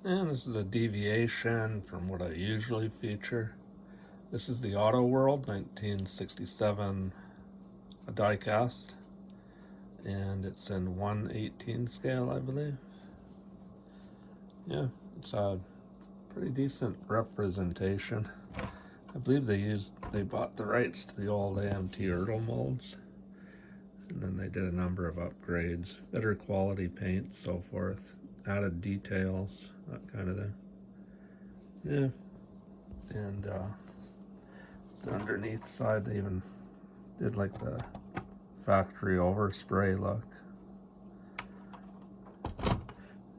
And this is a deviation from what I usually feature. This is the Autoworld 1967 diecast, and it's in 1/18 scale, I believe. Yeah, it's a pretty decent representation. I believe they bought the rights to the old AMT Ertl molds, and then they did a number of upgrades, better quality paint, so forth, added details, that kind of thing. Yeah, and the underneath side they even did like the factory overspray look.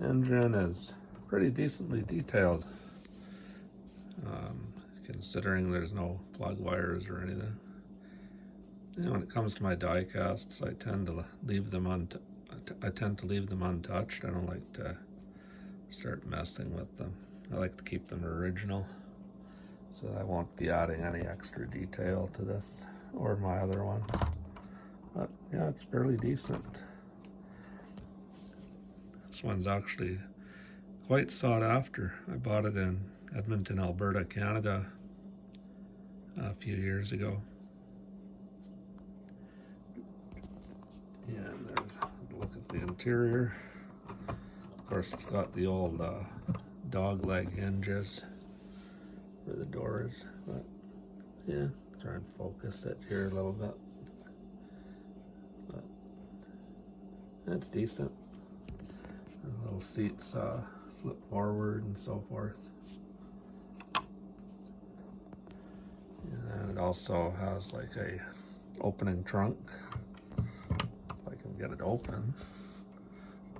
Engine is pretty decently detailed, considering there's no plug wires or anything. And when it comes to my die casts, I tend to leave them untouched. I don't like to start messing with them. I like to keep them original, so I won't be adding any extra detail to this or my other one. But yeah, it's fairly decent. This one's actually quite sought after. I bought it in Edmonton, Alberta, Canada a few years ago. Yeah, and there's a look at the interior. Of course, it's got the old dog leg hinges for the doors, but yeah, try and focus it here a little bit. But that's decent. And the little seats flip forward and so forth. And it also has like a opening trunk, if I can get it open.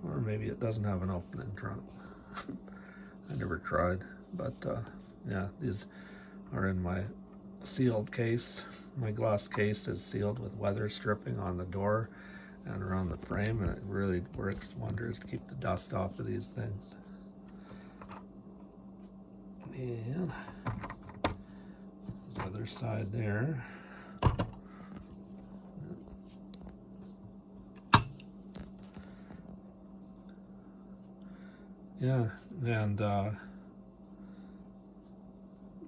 Or maybe it doesn't have an opening trunk. I never tried, but yeah, these are in my sealed case. My glass case is sealed with weather stripping on the door and around the frame, and it really works wonders to keep the dust off of these things. And the other side there. Yeah, and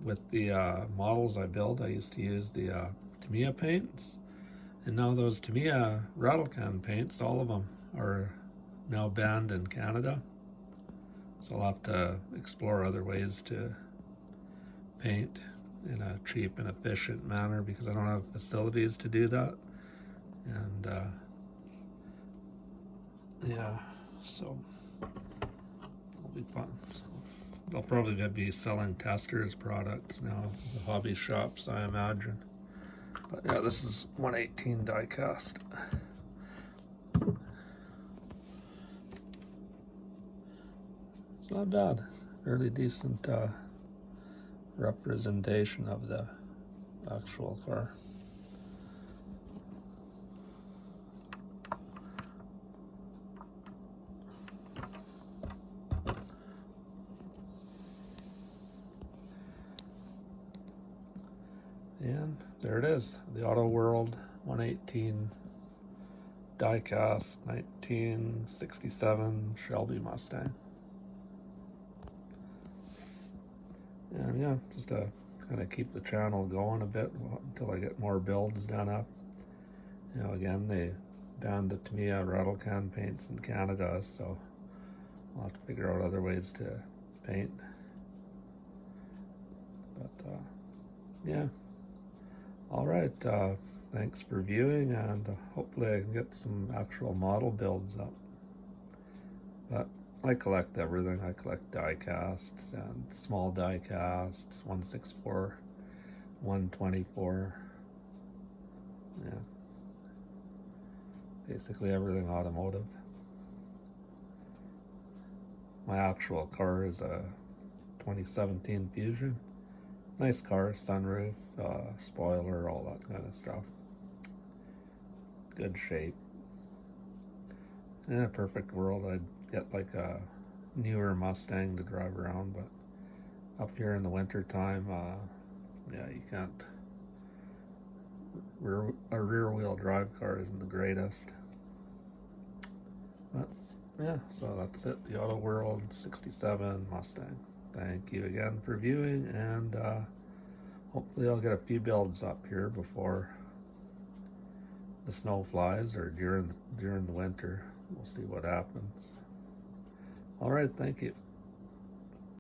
with the models I built, I used to use the Tamiya paints, and now those Tamiya rattle can paints, all of them are now banned in Canada. So I'll have to explore other ways to paint in a cheap and efficient manner because I don't have facilities to do that. And yeah, so it'll be fun. So they'll probably be selling testers products now, the hobby shops, I imagine. But yeah, this is 1/18 die cast. It's not bad. Fairly decent representation of the actual car. And there it is, the Autoworld 1/18 diecast 1967 Shelby Mustang. And yeah, just to kind of keep the channel going a bit until I get more builds done up. You know, again, they banned the Tamiya rattle can paints in Canada, so I'll have to figure out other ways to paint. But yeah, all right. Thanks for viewing, and hopefully I can get some actual model builds up. But I collect everything. I collect die casts and small die casts, 1/64, 1/24. Yeah. Basically everything automotive. My actual car is a 2017 Fusion. Nice car, sunroof, spoiler, all that kind of stuff. Good shape. In a perfect world, I'd get like a newer Mustang to drive around, but up here in the winter time, yeah, you can't. A rear wheel drive car isn't the greatest. But yeah, so that's it. The Autoworld 67 Mustang. Thank you again for viewing, and hopefully I'll get a few builds up here before the snow flies, or during the winter. We'll see what happens. All right, thank you.